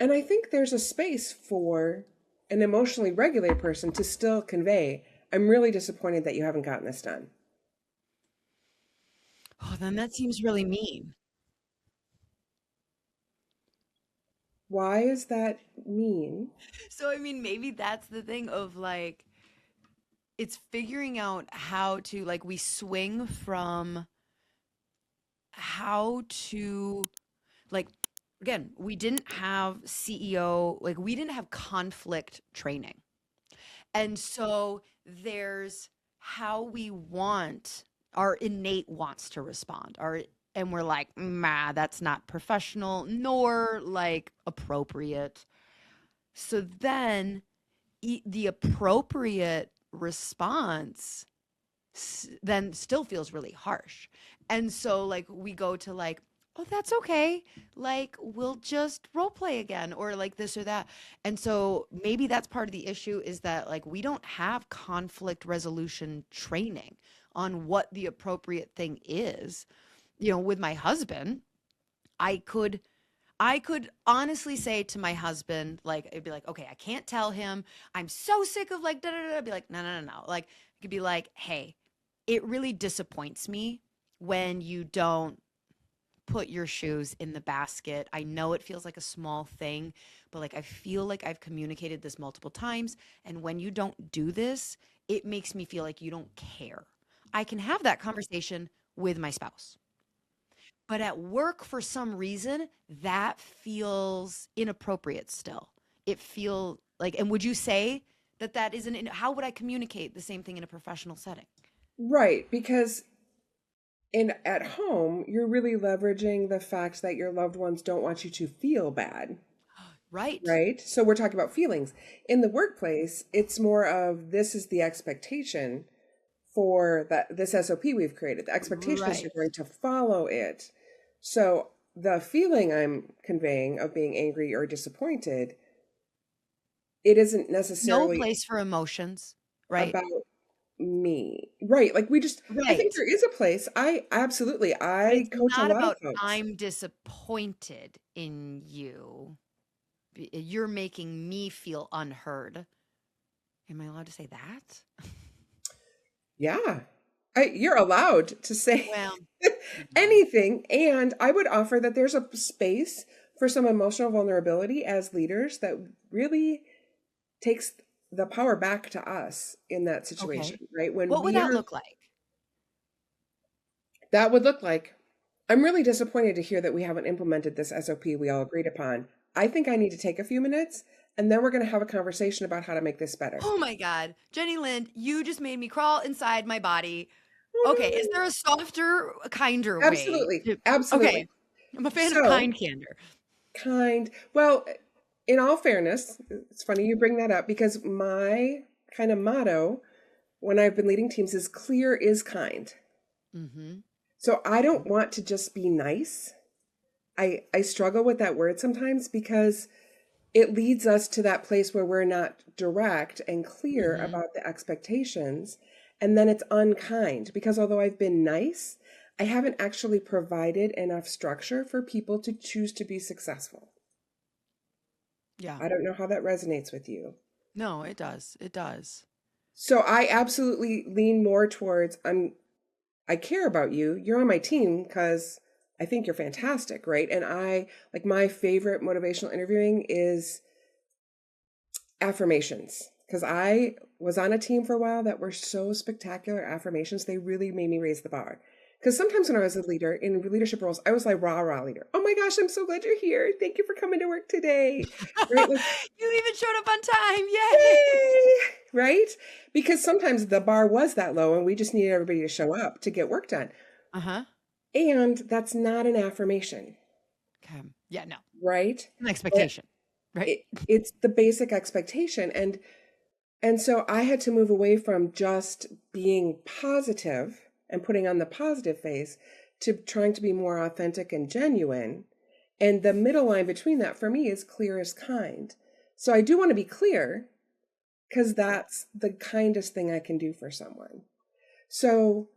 And I think there's a space for an emotionally regulated person to still convey, I'm really disappointed that you haven't gotten this done. Oh, then that seems really mean. Why is that mean? So, I mean, maybe that's the thing of like, it's figuring out how to, like, we swing from how to, like, again, we didn't have CEO, like, we didn't have conflict training. And so there's how we want our innate wants to respond. Our and we're like, "Nah, that's not professional nor like appropriate." So then the appropriate response then still feels really harsh. And so like we go to like, oh, that's okay. Like we'll just role play again or like this or that. And so maybe that's part of the issue is that like we don't have conflict resolution training on what the appropriate thing is. You know, with my husband, I could I could honestly say to my husband, like, it'd be like, okay, I can't tell him. I'm so sick of like, da da da. I'd be like, no, no, no, no. Like, I could be like, hey, it really disappoints me when you don't put your shoes in the basket. I know it feels like a small thing, but like, I feel like I've communicated this multiple times. And when you don't do this, it makes me feel like you don't care. I can have that conversation with my spouse. But at work, for some reason, that feels inappropriate still. It feel like, and would you say that that isn't, how would I communicate the same thing in a professional setting? Right, because in at home, you're really leveraging the fact that your loved ones don't want you to feel bad, Right. right? So we're talking about feelings. In the workplace, it's more of this is the expectation for that this SOP we've created. The expectation is you're Right. going to follow it. So the feeling I'm conveying of being angry or disappointed, it isn't No necessarily place for emotions. Right. about me. Right. Like we just I think Right. there is a place. I absolutely But I it's coach a not lot of about folks. I'm disappointed in you. You're making me feel unheard. Am I allowed to say that? Yeah. You're allowed to say Well, yeah. anything. And I would offer that there's a space for some emotional vulnerability as leaders that really takes the power back to us in that situation, Okay. right? When What would we that are, look like? that would look like, I'm really disappointed to hear that we haven't implemented this SOP we all agreed upon. I think I need to take a few minutes and then we're going to have a conversation about how to make this better. Oh my God. Jenny Lind, you just made me crawl inside my body. Okay, is Woo! there a softer, kinder way Absolutely. to Absolutely. Okay, I'm a fan of So, kind candor. kind. Well, in all fairness, it's funny you bring that up because my kind of motto when I've been leading teams is clear is kind. Mhm. So I don't want to just be nice. I struggle with that word sometimes because it leads us to that place where we're not direct and clear Mhm. about the expectations. And then it's unkind because although I've been nice, I haven't actually provided enough structure for people to choose to be successful. Yeah. I don't know how that resonates with you. No, it does. It does. So I absolutely lean more towards I care about you. You're on my team because I think you're fantastic, right? And I like my favorite motivational interviewing is affirmations because I was on a team for a while that were so spectacular affirmations. They really made me raise the bar. Because sometimes when I was a leader in leadership roles, I was like rah rah leader. Oh my gosh, I'm so glad you're here. Thank you for coming to work today. Right? Like, You even showed up on time. Yay! yay! Right? Because sometimes the bar was that low and we just needed everybody to show up to get work done. Uh-huh. And that's not an affirmation, Okay. Yeah, no. right? An expectation, right? It's the basic expectation. And so I had to move away from just being positive and putting on the positive face to trying to be more authentic and genuine. And the middle line between that for me is clear as kind. So I do want to be clear because that's the kindest thing I can do for someone. So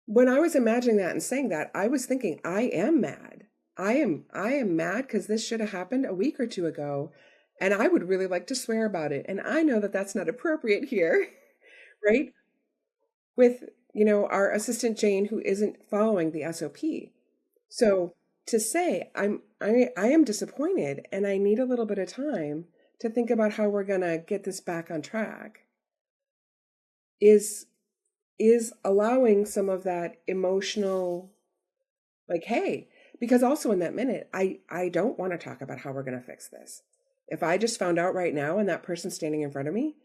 when I was imagining that and saying that, I was thinking, I am mad. I am mad because this should have happened a week or two ago, and I would really like to swear about it. And I know that that's not appropriate here, right? With, our assistant Jane who isn't following the SOP. So to say I am disappointed and I need a little bit of time to think about how we're gonna get this back on track is allowing some of that emotional, like, hey, because also in that minute, I don't want to talk about how we're gonna fix this. If I just found out right now and that person's standing in front of me,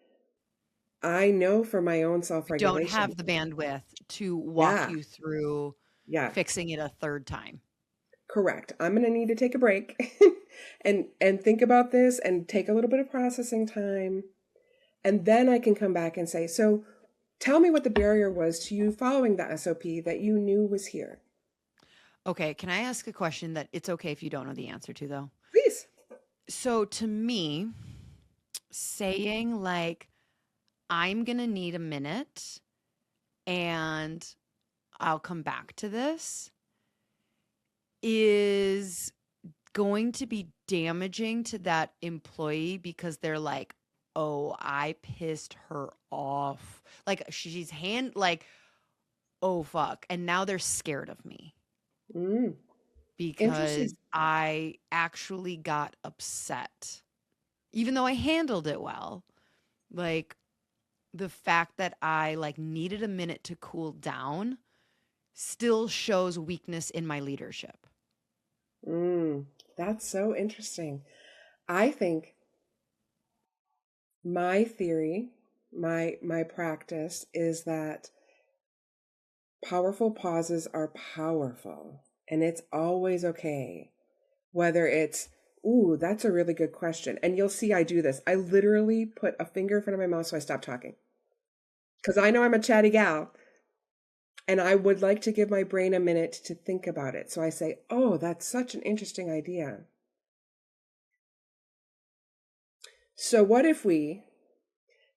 I know for my own Don't self-regulation. have the bandwidth to walk Yeah, you through yeah. fixing it a third time. Correct. I'm going to need to take a break and think about this and take a little bit of processing time. And then I can come back and say, so tell me what the barrier was to you following the SOP that you knew was here. Okay, can I ask a question that it's okay if you don't know the answer to, though? Please. So to me, saying like, I'm going to need a minute and I'll come back to this is going to be damaging to that employee because they're like, oh, I pissed her off. Like like, oh, fuck. And now they're scared of me Mm, because interesting. I actually got upset, even though I handled it well. Like, the fact that I like needed a minute to cool down still shows weakness in my leadership. Mm, that's so interesting. I think my theory, my practice is that powerful pauses are powerful and it's always okay. Whether it's, ooh, that's a really good question. And you'll see I do this. I literally put a finger in front of my mouth so I stop talking. Because I know I'm a chatty gal and I would like to give my brain a minute to think about it. So I say, oh, that's such an interesting idea. So what if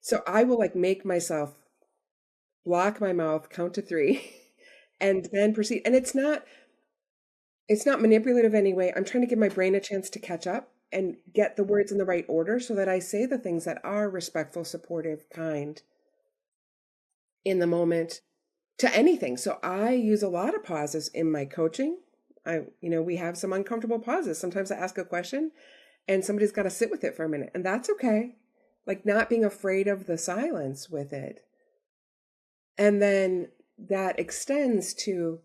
so I will like make myself block my mouth, count to 3, and then proceed. And it's not manipulative anyway. I'm trying to give my brain a chance to catch up and get the words in the right order so that I say the things that are respectful, supportive, kind in the moment to anything. So I use a lot of pauses in my coaching. We have some uncomfortable pauses. Sometimes I ask a question and somebody's got to sit with it for a minute, and that's okay. Like not being afraid of the silence with it. And then that extends to,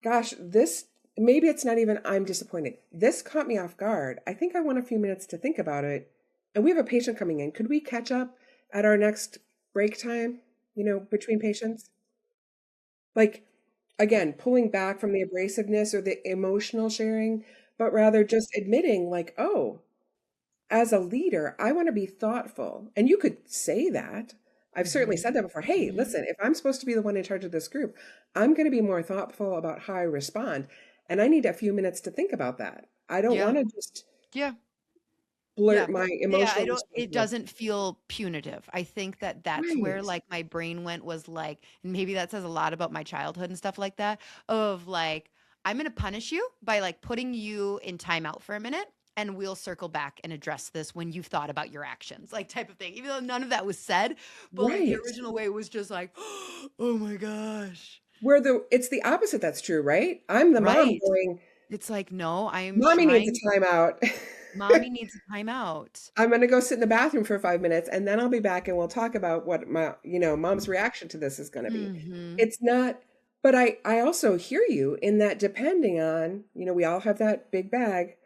gosh, maybe it's not even I'm disappointed. This caught me off guard. I think I want a few minutes to think about it. And we have a patient coming in. Could we catch up at our next break time, between patients? Like, again, pulling back from the abrasiveness or the emotional sharing, but rather just admitting, like, oh, as a leader, I want to be thoughtful. And you could say that. I've certainly Mhm. said that before. Hey, Mhm. listen, if I'm supposed to be the one in charge of this group, I'm going to be more thoughtful about how I respond. And I need a few minutes to think about that. I don't Yeah. want to just Yeah. Yeah. blurt my Yeah, I emotional don't response. it doesn't feel punitive. I think that that's where, Right. like, my brain went was, like and maybe that says a lot about my childhood and stuff like that, of, like, "I'm gonna punish you by, like, putting you in timeout for a minute, and we'll circle back and address this when you've thought about your actions," like, type of thing, even though none of that was said, but, like, the Right. original way was just like, "Oh my gosh." It's the opposite that's true, right? I'm the mom Right. going, It's like, "No, I'm mommy needs trying a timeout. mommy needs a timeout." I'm going to go sit in the bathroom for 5 minutes and then I'll be back and we'll talk about what mom's reaction to this is going to be. Mhm. It's not, but I also hear you in that depending on, we all have that big bag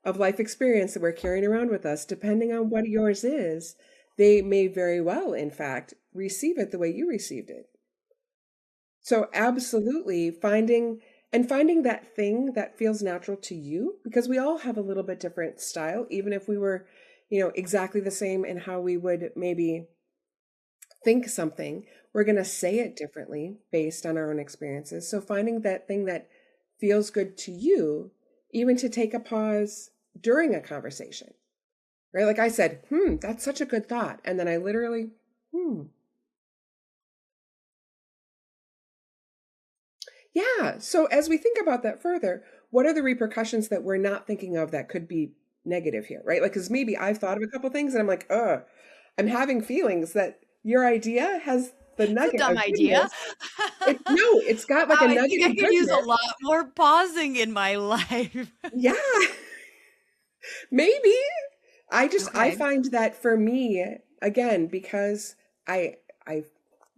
of life experience that we're carrying around with us. Depending on what yours is, they may very well, in fact, receive it the way you received it. So absolutely finding that thing that feels natural to you, because we all have a little bit different style, even if we were, exactly the same in how we would maybe think something, we're going to say it differently based on our own experiences. So finding that thing that feels good to you, even to take a pause during a conversation, right? Like I said, that's such a good thought. And then I literally, hmm. Yeah. So as we think about that further, what are the repercussions that we're not thinking of that could be negative here, right? Like, because maybe I've thought of a couple things and I'm like, I'm having feelings that your idea has the It's a nugget dumb of idea. goodness. No, it's got Wow, like a I nugget think I of could use a goodness. lot more pausing in my life. Yeah, maybe. I Okay. find that for me, again, because I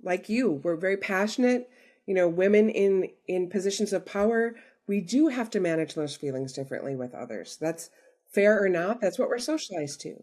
like you, we're very passionate, women in positions of power, we do have to manage those feelings differently with others. That's fair or not, that's what we're socialized to.